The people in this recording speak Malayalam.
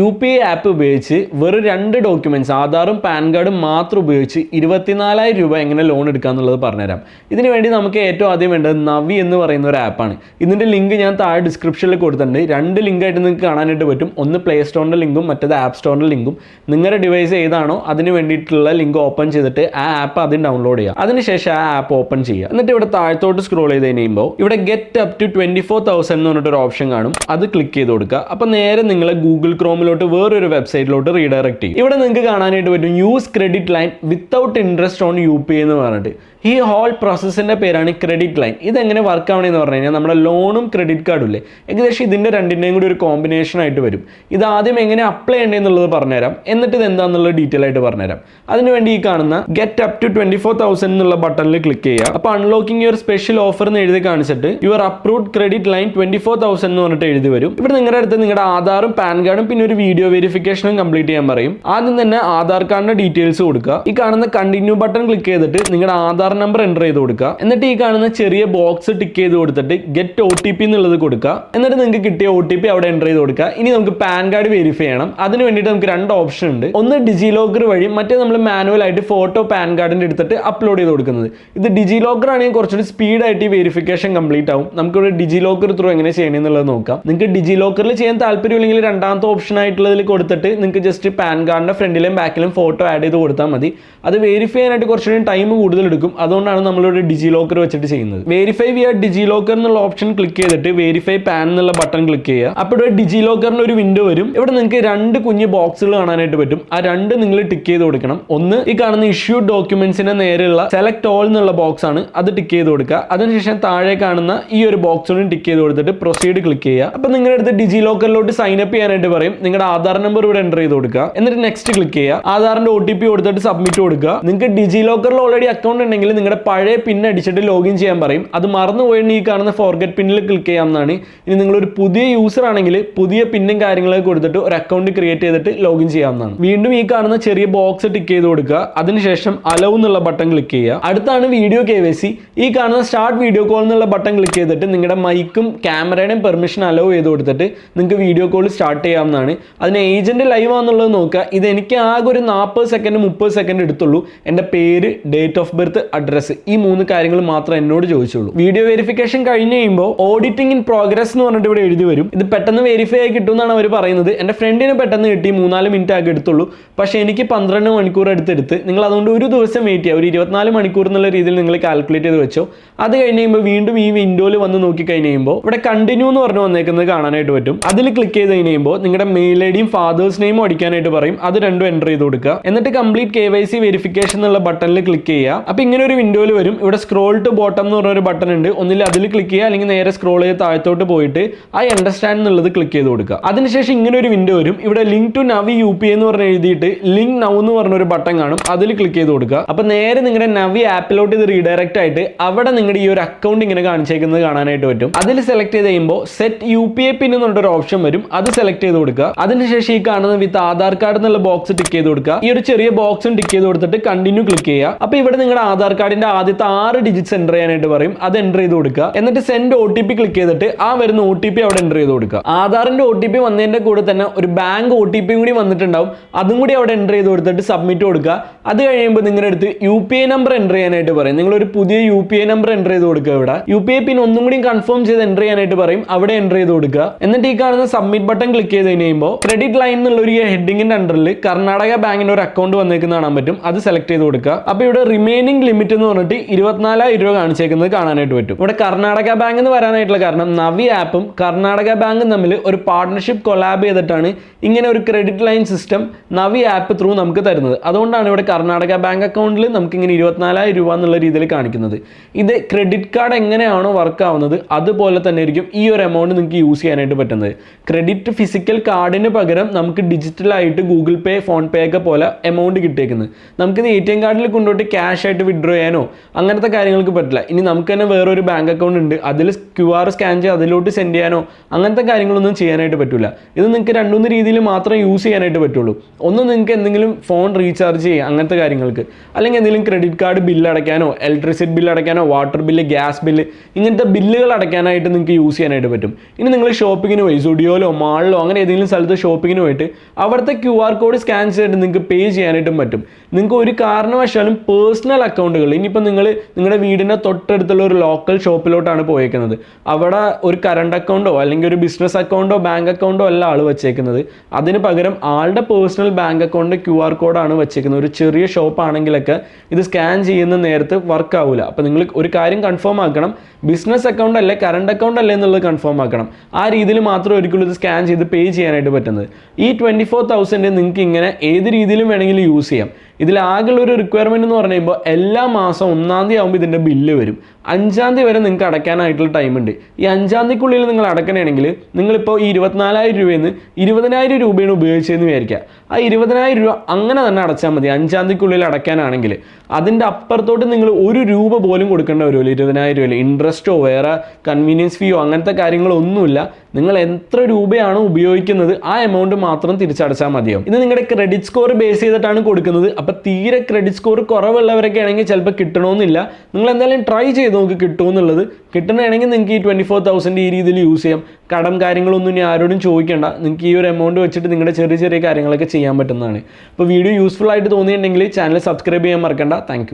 UPI ആപ്പ് ഉപയോഗിച്ച് വെറും 2 ഡോക്യുമെന്റ്സ് ആധാറും പാൻ കാർഡും മാത്രം ഉപയോഗിച്ച് 24,000 രൂപ എങ്ങനെ ലോൺ എടുക്കാന്നുള്ളത് പറഞ്ഞുതരാം. ഇതിനു വേണ്ടി നമുക്ക് ഏറ്റവും ആദ്യം വേണ്ടത് നവി എന്ന് പറയുന്ന ഒരു ആപ്പാണ്. ഇതിന്റെ ലിങ്ക് ഞാൻ താഴെ ഡിസ്ക്രിപ്ഷനിൽ കൊടുത്തിട്ടുണ്ട്. 2 ലിങ്ക് ആയിട്ട് നിങ്ങൾക്ക് കാണാനായിട്ട് പറ്റും. ഒന്ന് പ്ലേ സ്റ്റോറിന്റെ ലിങ്കും മറ്റേത് ആപ്പ് സ്റ്റോറിന്റെ ലിങ്കും. നിങ്ങളുടെ ഡിവൈസ് ഏതാണോ അതിന് വേണ്ടിയിട്ടുള്ള ലിങ്ക് ഓപ്പൺ ചെയ്തിട്ട് ആ ആപ്പ് ആദ്യം ഡൗൺലോഡ് ചെയ്യുക. അതിനുശേഷം ആ ആപ്പ് ഓപ്പൺ ചെയ്യുക. എന്നിട്ട് ഇവിടെ താഴത്തോട്ട് സ്ക്രോൾ ചെയ്ത് കഴിയുമ്പോൾ ഇവിടെ ഗെറ്റ് അപ് ടു 24,000 എന്ന് പറഞ്ഞിട്ടൊരു ഓപ്ഷൻ കാണും. അത് ക്ലിക്ക് ചെയ്ത് കൊടുക്കുക. അപ്പോൾ നേരെ നിങ്ങളെ ഗൂഗിൾ ക്രോമിലോട്ട് വേറൊരു വെബ്സൈറ്റിലോട്ട് റീഡയറക്ട് ചെയ്യും. ഇവിടെ നിങ്ങൾക്ക് കാണാനായിട്ട് പറ്റും use credit line without interest on UPI എന്ന് പറഞ്ഞിട്ട്. ഈ ഹോൾ പ്രോസസ്സിന്റെ പേരാണ് ക്രെഡിറ്റ് ലൈൻ. ഇതെങ്ങനെ വർക്ക് ആവണമെന്ന് പറഞ്ഞു കഴിഞ്ഞാൽ നമ്മുടെ ലോണും ക്രെഡിറ്റ് കാർഡും ഇല്ലേ, ഏകദേശം ഇതിന്റെ രണ്ടിന്റെയും കൂടി ഒരു കോമ്പിനേഷൻ ആയിട്ട് വരും. ഇത് ആദ്യം എങ്ങനെ അപ്ലൈ ചെയ്യേണ്ടതെന്നുള്ളത് പറഞ്ഞുതരാം, എന്നിട്ട് ഇത് എന്താണെന്നുള്ളത് ഡീറ്റെയിൽ ആയിട്ട് പറഞ്ഞുതരാം. അതിനുവേണ്ടി ഈ കാണുന്ന ഗെറ്റ് അപ് ടു 24,000 എന്നുള്ള ബട്ടണിൽ ക്ലിക്ക് ചെയ്യുക. അപ്പോൾ അൺലോക്കിംഗ് യുവർ സ്പെഷ്യൽ ഓഫർ എന്ന് എഴുതി കാണിച്ചിട്ട് യുവർ അപ്രൂവ്ഡ് ക്രെഡിറ്റ് ലൈൻ 24,000 എന്ന് പറഞ്ഞിട്ട് എഴുതി വരും. ഇവിടെ നിങ്ങളുടെ അടുത്ത് നിങ്ങളുടെ ആധാറും പാൻ കാർഡും പിന്നെ ഒരു വീഡിയോ വെരിഫിക്കേഷനും കംപ്ലീറ്റ് ചെയ്യാൻ പറയും. ആദ്യം തന്നെ ആധാർ കാർഡിന്റെ ഡീറ്റെയിൽസ് കൊടുക്കുക. ഈ കാണുന്ന കണ്ടിന്യൂ ബട്ടൺ ക്ലിക്ക് ചെയ്തിട്ട് നിങ്ങളുടെ ആധാർ നമ്പർ എൻ്റർ ചെയ്ത് കൊടുക്കുക. എന്നിട്ട് ഈ കാണുന്ന ചെറിയ ബോക്സ് ടിക്ക് ചെയ്ത് കൊടുത്തിട്ട് ഗെറ്റ് OTP എന്നുള്ളത് കൊടുക്കുക. എന്നിട്ട് നിങ്ങൾക്ക് കിട്ടിയ OTP അവിടെ എൻ്റർ ചെയ്ത് കൊടുക്കുക. ഇനി നമുക്ക് പാൻ കാർഡ് വെരിഫൈ ചെയ്യണം. അതിന് വേണ്ടിയിട്ട് നമുക്ക് 2 ഓപ്ഷൻ ഉണ്ട്. ഒന്ന് ഡിജി ലോക്കർ വഴി, മറ്റേ നമ്മൾ മാനുവൽ ആയിട്ട് ഫോട്ടോ പാൻ കാർഡിന്റെ എടുത്തിട്ട് അപ്ലോഡ് ചെയ്ത് കൊടുക്കുന്നത്. ഇത് ഡിജി ലോക്കർ ആണെങ്കിൽ കുറച്ചുകൂടി സ്പീഡായിട്ട് ഈ വെരിഫിക്കേഷൻ കംപ്ലീറ്റ് ആവും. നമുക്കിവിടെ ഡിജി ലോക്കർ ത്രൂ എങ്ങനെ ചെയ്യണമെന്നുള്ളത് നോക്കാം. നിങ്ങൾക്ക് ഡിജി ലോക്കറിൽ ചെയ്യാൻ താല്പര്യമില്ലെങ്കിൽ രണ്ടാമത്തെ ഓപ്ഷൻ ആയിട്ടുള്ളതിൽ കൊടുത്തിട്ട് നിങ്ങൾക്ക് ജസ്റ്റ് പാൻ കാർഡിന്റെ ഫ്രണ്ടിലും ബാക്കിലും ഫോട്ടോ ആഡ് ചെയ്ത് കൊടുത്താൽ മതി. അത് വെരിഫൈ ചെയ്യാനായിട്ട് കുറച്ചുകൂടി ടൈം കൂടുതൽ എടുക്കും. അതുകൊണ്ടാണ് നമ്മളിവിടെ ഡിജി ലോക്കർ വെച്ചിട്ട് ചെയ്യുന്നത്. വെരിഫൈ വിയ ഡിജി ലോക്കർ എന്നുള്ള ഓപ്ഷൻ ക്ലിക്ക് ചെയ്തിട്ട് വെരിഫൈ പാൻ എന്നുള്ള ബട്ടൺ ക്ലിക്ക് ചെയ്യുക. അപ്പോൾ ഇവിടെ ഡിജി ലോക്കറിന്റെ ഒരു വിൻഡോ വരും. ഇവിടെ നിങ്ങൾക്ക് 2 കുഞ്ഞ് ബോക്സുകൾ കാണാനായിട്ട് പറ്റും. ആ 2 നിങ്ങൾ ടിക്ക് ചെയ്ത് കൊടുക്കണം. ഒന്ന് ഈ കാണുന്ന ഇഷ്യൂഡ് ഡോക്യുമെന്റ്സിന്റെ നേരെയുള്ള സെലക്ട് ഓൾ എന്നുള്ള ബോക്സ് ആണ്, അത് ടിക്ക് ചെയ്ത് കൊടുക്കുക. അതിനുശേഷം താഴെ കാണുന്ന ഈ ഒരു ബോക്സും ടിക്ക് ചെയ്ത് കൊടുത്തിട്ട് പ്രൊസീഡ് ക്ലിക്ക് ചെയ്യുക. അപ്പോൾ നിങ്ങളുടെ അടുത്ത് ഡിജി ലോക്കറിലോട്ട് സൈൻ അപ്പ് ചെയ്യാനായിട്ട് പറയും. നിങ്ങളുടെ ആധാർ നമ്പർ ഇവിടെ എൻ്റർ ചെയ്ത് കൊടുക്കുക. എന്നിട്ട് നെക്സ്റ്റ് ക്ലിക്ക് ചെയ്യുക. ആധാറിന്റെ OTP കൊടുത്തിട്ട് സബ്മിറ്റ് കൊടുക്കുക. നിങ്ങൾക്ക് ഡിജി ലോക്കറിൽ ഓൾറെഡി അക്കൗണ്ട് ഉണ്ടെങ്കിൽ നിങ്ങളുടെ പഴയ പിൻ അടിച്ചിട്ട് ലോഗിൻ ചെയ്യാൻ പറയും. അത് മറന്നുപോയി ഈ കാണുന്ന ഫോർഗെറ്റ് പിന്നിൽ ക്ലിക്ക് ചെയ്യാവുന്നതാണ്. ഇനി നിങ്ങളൊരു പുതിയ യൂസർ ആണെങ്കിൽ പുതിയ പിന്നും കാര്യങ്ങളൊക്കെ കൊടുത്തിട്ട് ഒരു അക്കൗണ്ട് ക്രിയേറ്റ് ചെയ്തിട്ട് ലോഗിൻ ചെയ്യാവുന്നതാണ്. വീണ്ടും ഈ കാണുന്ന ചെറിയ ബോക്സ് ടിക്ക് ചെയ്ത് കൊടുക്കുക. അതിനുശേഷം അലോ എന്നുള്ള ബട്ടൺ ക്ലിക്ക് ചെയ്യുക. അടുത്താണ് വീഡിയോ KYC. ഈ കാണുന്ന സ്റ്റാർട്ട് വീഡിയോ കോൾ എന്നുള്ള ബട്ടൺ ക്ലിക്ക് ചെയ്തിട്ട് നിങ്ങളുടെ മൈക്കും ക്യാമറയുടെയും പെർമിഷൻ അലോ ചെയ്ത് കൊടുത്തിട്ട് നിങ്ങൾക്ക് വീഡിയോ കോൾ സ്റ്റാർട്ട് ചെയ്യാവുന്നതാണ്. അതിന് ഏജന്റ് ലൈവ് ആണെന്നുള്ളത് നോക്കുക. ഇത് എനിക്ക് ആകെ ഒരു 40 സെക്കൻഡ് 30 സെക്കൻഡ് എടുത്തുള്ളൂ. എൻ്റെ പേര്, ഡേറ്റ് ഓഫ് ബർത്ത്, അഡ്രസ്സ്, ഈ 3 കാര്യങ്ങൾ മാത്രം എന്നോട് ചോദിച്ചുള്ളൂ. വീഡിയോ വെരിഫിക്കേഷൻ കഴിഞ്ഞ് കഴിയുമ്പോൾ ഓഡിറ്റിംഗ് ഇൻ പ്രോഗ്രസ് എന്ന് പറഞ്ഞിട്ട് ഇവിടെ എഴുതി വരും. ഇത് പെട്ടെന്ന് വെരിഫൈ ആയി കിട്ടും എന്നാണ് അവർ പറയുന്നത്. എൻ്റെ ഫ്രണ്ടിന് പെട്ടെന്ന് കിട്ടി, 3-4 മിനിറ്റ് ആകെ എടുത്തുള്ളൂ. പക്ഷേ എനിക്ക് 12 മണിക്കൂർ എടുത്തെടുത്ത്. നിങ്ങൾ അതുകൊണ്ട് ഒരു ദിവസം വെയിറ്റ് ചെയ്യുക. ഒരു 24 മണിക്കൂർ എന്നുള്ള രീതിയിൽ നിങ്ങൾ കാൽക്കുലേറ്റ് ചെയ്ത് വെച്ചോ. അത് കഴിഞ്ഞ് കഴിയുമ്പോൾ വീണ്ടും ഈ വിൻഡോയിൽ വന്ന് നോക്കി കഴിഞ്ഞ് കഴിയുമ്പോൾ ഇവിടെ കണ്ടിന്യൂ എന്ന് പറഞ്ഞു വന്നേക്കുന്നത് കാണാനായിട്ട് പറ്റും. അതിൽ ക്ലിക്ക് ചെയ്ത് കഴിഞ്ഞ് കഴിയുമ്പോൾ നിങ്ങളുടെ മെയിൽ ഐഡിയും ഫാദേഴ്സ് നെയിമും അടിക്കാനായിട്ട് പറയും. അത് രണ്ടും എൻ്റർ ചെയ്ത് കൊടുക്കുക. എന്നിട്ട് കംപ്ലീറ്റ് KYC വെരിഫിക്കേഷൻ എന്നുള്ള ബട്ടണിൽ ക്ലിക്ക് ചെയ്യുക. അപ്പോൾ ഇങ്ങനെ ഒരു വിൻഡോയിൽ വരും. ഇവിടെ സ്ക്രോൾ ടു ബോട്ടം എന്ന് പറഞ്ഞൊരു ബട്ടൺ ഉണ്ട്. ഒന്നിൽ അതിൽ ക്ലിക്ക് ചെയ്യുക, അല്ലെങ്കിൽ നേരെ സ്ക്രോൾ ചെയ്ത് താഴത്തോട്ട് പോയിട്ട് ഐ അണ്ടർസ്റ്റാൻഡ് എന്നുള്ളത് ക്ലിക്ക് ചെയ്ത് കൊടുക്കുക. അതിനുശേഷം ഇങ്ങനെ ഒരു വിൻഡോ വരും. ഇവിടെ ലിങ്ക് ടു നവി UPI എന്ന് പറഞ്ഞ് എഴുതിയിട്ട് ലിങ്ക് നൗ എന്ന് പറഞ്ഞൊരു ബട്ടൺ കാണും. അതിൽ ക്ലിക്ക് ചെയ്ത് കൊടുക്കുക. അപ്പോൾ നേരെ നിങ്ങളുടെ നവി ആപ്പിലോട്ട് ഇത് റീഡയറക്റ്റ് ആയിട്ട് അവിടെ നിങ്ങളുടെ ഈ ഒരു അക്കൗണ്ട് ഇങ്ങനെ കാണിച്ചേക്കുന്നത് കാണാനായിട്ട് പറ്റും. അതിൽ സെലക്ട് ചെയ്ത് കഴിയുമ്പോൾ സെറ്റ് UPI പിൻ എന്ന് പറഞ്ഞൊരു ഓപ്ഷൻ വരും. അത് സെലക്ട് ചെയ്ത് കൊടുക്കുക. അതിനുശേഷം ഈ കാണുന്ന വിത്ത് ആധാർ കാർഡ് എന്നുള്ള ബോക്സ് ടിക്ക് ചെയ്ത് കൊടുക്കുക. ഈ ഒരു ചെറിയ ബോക്സും ടിക്ക് ചെയ്ത് കൊടുത്തിട്ട് കണ്ടിന്യൂ ക്ലിക്ക് ചെയ്യുക. അപ്പോൾ ഇവിടെ നിങ്ങളുടെ ആധാർ കാർഡിന്റെ ആദ്യത്തെ 6 ഡിജിറ്റ്സ് എൻ്റർ ചെയ്യാനായിട്ട് പറയും. അത് എൻ്റർ ചെയ്ത് കൊടുക്കുക. എന്നിട്ട് സെൻഡ് OTP ക്ലിക്ക് ചെയ്തിട്ട് ആ വരുന്ന OTP അവിടെ എൻ്റർ ചെയ്ത് കൊടുക്കുക. ആധാറിന്റെ OTP വന്നതിന്റെ കൂടെ തന്നെ ഒരു ബാങ്ക് OTP കൂടി വന്നിട്ടുണ്ടാവും. അതും കൂടി അവിടെ എൻ്റർ ചെയ്ത് കൊടുത്തിട്ട് സബ്മിറ്റ് കൊടുക്കുക. അത് കഴിയുമ്പോൾ നിങ്ങളുടെ അടുത്ത് UPI നമ്പർ എൻ്റർ ചെയ്യാനായിട്ട് പറയും. നിങ്ങൾ ഒരു പുതിയ UPI നമ്പർ എൻ്റർ ചെയ്ത് കൊടുക്കുക. ഇവിടെ UPI പിൻ ഒന്നും കൂടി കൺഫേം ചെയ്ത് എൻ്റർ ചെയ്യാനായിട്ട് പറയും. അവിടെ എൻ്റർ ചെയ്ത് കൊടുക്കുക. എന്നിട്ട് ഈ കാണുന്ന സബ്മിറ്റ് ബട്ടൺ ക്ലിക്ക് ചെയ്ത് കഴിയുമ്പോൾ ക്രെഡിറ്റ് ലൈൻ എന്നുള്ള ഒരു ഹെഡിങ്ങിന്റെ അണ്ടറിൽ കർണാടക ബാങ്കിന്റെ ഒരു അക്കൗണ്ട് വന്നേക്കുന്നത് കാണാൻ പറ്റും. അത് സെലക്ട് ചെയ്ത് കൊടുക്കുക. അപ്പോൾ ഇവിടെ റിമൈനിങ് ലിമിറ്റ് എന്ന് പറഞ്ഞിട്ട് 24,000 രൂപ കാണിച്ചേക്കുന്നത് കാണാനായിട്ട് പറ്റും. ഇവിടെ കർണാടക ബാങ്ക് എന്ന് വരാനായിട്ടുള്ള കാരണം നവി ആപ്പും കർണാടക ബാങ്കും തമ്മിൽ ഒരു പാർട്ണർഷിപ്പ് കൊളാബ് ചെയ്തിട്ടാണ് ഇങ്ങനെ ഒരു credit line system Navi app through നമുക്ക് തരുന്നത്. അതുകൊണ്ടാണ് ഇവിടെ കർണാടക ബാങ്ക് അക്കൗണ്ടിൽ നമുക്ക് ഇങ്ങനെ 24,000 രൂപ എന്നുള്ള രീതിയിൽ കാണിക്കുന്നത്. ഇത് ക്രെഡിറ്റ് കാർഡ് എങ്ങനെയാണോ വർക്ക് ആവുന്നത് അതുപോലെ തന്നെ ആയിരിക്കും ഈ ഒരു എമൗണ്ട് നിങ്ങൾക്ക് യൂസ് ചെയ്യാനായിട്ട് പറ്റുന്നത്. ക്രെഡിറ്റ് ഫിസിക്കൽ കാർഡിന് പകരം നമുക്ക് ഡിജിറ്റലായിട്ട് ഗൂഗിൾ പേ, ഫോൺ പേ ഒക്കെ പോലെ എമൗണ്ട് കിട്ടിയേക്കുന്നത്. നമുക്കിത് ATM കാർഡിൽ കൊണ്ടുപോയിട്ട് ക്യാഷ് ആയിട്ട് വിഡ്രോ ചെയ്യാനോ അങ്ങനത്തെ കാര്യങ്ങൾക്ക് പറ്റില്ല. ഇനി നമുക്ക് തന്നെ വേറൊരു ബാങ്ക് അക്കൗണ്ട് ഉണ്ട്, അതിൽ QR സ്കാൻ ചെയ്ത് അതിലോട്ട് സെൻഡ് ചെയ്യാനോ അങ്ങനത്തെ കാര്യങ്ങളൊന്നും ചെയ്യാനായിട്ട് പറ്റില്ല. ഇത് നിങ്ങൾക്ക് 2-3 രീതിയിൽ മാത്രം യൂസ് ചെയ്യാനായിട്ട് പറ്റുള്ളൂ. ഒന്ന് നിങ്ങൾക്ക് എന്തെങ്കിലും ഫോൺ റീചാർജ് ചെയ്യുക അങ്ങനത്തെ കാര്യങ്ങൾക്ക്, അല്ലെങ്കിൽ എന്തെങ്കിലും ക്രെഡിറ്റ് കാർഡ് ബില്ല് അടയ്ക്കാനോ, ഇലക്ട്രിസിറ്റി ബില്ല് അടയ്ക്കാനോ, വാട്ടർ ബില്ല്, ഗ്യാസ് ബില്ല്, ഇങ്ങനത്തെ ബില്ലുകൾ അടയ്ക്കാനായിട്ട് നിങ്ങൾക്ക് യൂസ് ചെയ്യാനായിട്ട് പറ്റും. ഇനി നിങ്ങൾ ഷോപ്പിങ്ങിന് പോയി സ്റ്റുഡിയോയിലോ മാളിലോ അങ്ങനെ ഏതെങ്കിലും സ്ഥലത്ത് ഷോപ്പിങ്ങിന് പോയിട്ട് അവിടുത്തെ QR കോഡ് സ്കാൻ ചെയ്തിട്ട് നിങ്ങൾക്ക് പേ ചെയ്യാനായിട്ടും പറ്റും. നിങ്ങൾക്ക് ഒരു കാരണവശാലും പേഴ്സണൽ അക്കൗണ്ടുകൾ, ഇനിയിപ്പോൾ നിങ്ങളുടെ വീടിൻ്റെ തൊട്ടടുത്തുള്ള ഒരു ലോക്കൽ ഷോപ്പിലോട്ടാണ് പോയേക്കുന്നത്, അവിടെ ഒരു കറണ്ട് അക്കൗണ്ടോ അല്ലെങ്കിൽ ഒരു ബിസിനസ് അക്കൗണ്ടോ ബാങ്ക് അക്കൗണ്ടോ അല്ല ആൾ വെച്ചേക്കുന്നത്, അതിന് പകരം ആളുടെ പേഴ്സണൽ ബാങ്ക് അക്കൗണ്ടിൻ്റെ QR കോഡാണ് വെച്ചേക്കുന്നത്. ഒരു ചെറിയ ഷോപ്പ് ആണെങ്കിലൊക്കെ ഇത് സ്കാൻ ചെയ്യുന്ന നേരത്ത് വർക്ക് ആവില്ല. അപ്പോൾ നിങ്ങൾ ഒരു കാര്യം കൺഫേം ആക്കണം, ബിസിനസ് അക്കൗണ്ട് അല്ലേ കറണ്ട് അക്കൗണ്ട് അല്ലേ എന്നുള്ളത് കൺഫേം ആക്കണം. ആ രീതിയിൽ മാത്രം ഒരിക്കലും ഇത് സ്കാൻ ചെയ്ത് പേ ചെയ്യാനായിട്ട് പറ്റുന്നത്. ഈ 24,000 നിങ്ങൾക്ക് ഇങ്ങനെ ഏത് രീതിയിലും വേണമെങ്കിലും യൂസ് ചെയ്യാം. ഇതിൽ ആകെയുള്ള ഒരു റിക്വയർമെൻറ്റ് എന്ന് പറഞ്ഞു കഴിയുമ്പോൾ എല്ലാ മാസം 1-ാം തീയതി ആകുമ്പോൾ ഇതിൻ്റെ ബില്ല് വരും. 5-ാം തീയതി വരെ നിങ്ങൾക്ക് അടയ്ക്കാനായിട്ടുള്ള ടൈമുണ്ട്. ഈ 5-ാം തീയതിക്കുള്ളിൽ നിങ്ങൾ അടയ്ക്കണമെങ്കിൽ നിങ്ങളിപ്പോൾ ഈ 24,000 രൂപയിൽ നിന്ന് 20,000 രൂപയാണ് ഉപയോഗിച്ചതെന്ന് വിചാരിക്കുക. ആ 20,000 രൂപ അങ്ങനെ തന്നെ അടച്ചാൽ മതി 5-ാം തീയതിക്കുള്ളിൽ അടയ്ക്കാനാണെങ്കിൽ. അതിൻ്റെ അപ്പുറത്തോട്ട് നിങ്ങൾ 1 രൂപ പോലും കൊടുക്കേണ്ട വരുമല്ലോ. 20,000 രൂപയിൽ ഇൻട്രസ്റ്റോ വേറെ കൺവീനിയൻസ് ഫീയോ അങ്ങനത്തെ കാര്യങ്ങളൊന്നുമില്ല. നിങ്ങൾ എത്ര രൂപയാണോ ഉപയോഗിക്കുന്നത് ആ എമൗണ്ട് മാത്രം തിരിച്ചടച്ചാൽ മതിയാവും. ഇത് നിങ്ങളുടെ ക്രെഡിറ്റ് സ്കോർ ബേസ് ചെയ്തിട്ടാണ് കൊടുക്കുന്നത്. അപ്പോൾ തീരെ ക്രെഡിറ്റ് സ്കോർ കുറവുള്ളവരൊക്കെ ആണെങ്കിൽ ചിലപ്പോൾ കിട്ടണമെന്നില്ല. നിങ്ങൾ എന്തായാലും ട്രൈ ചെയ്ത് നോക്ക് കിട്ടുമെന്നുള്ളത്. കിട്ടണമെങ്കിൽ നിങ്ങൾക്ക് ഈ 24,000 ഈ രീതിയിൽ യൂസ് ചെയ്യാം. കടം കാര്യങ്ങളൊന്നും ഇനി ആരോടും ചോദിക്കേണ്ട. നിങ്ങൾക്ക് ഈ ഒരു എമൗണ്ട് വെച്ചിട്ട് നിങ്ങളുടെ ചെറിയ ചെറിയ കാര്യങ്ങളൊക്കെ ചെയ്യാൻ പറ്റുന്നതാണ്. അപ്പോൾ വീഡിയോ യൂസ്ഫുൾ ആയിട്ട് തോന്നിയിട്ടുണ്ടെങ്കിൽ ചാനൽ സബ്സ്ക്രൈബ് ചെയ്യാൻ മറക്കണ്ട. Thank you.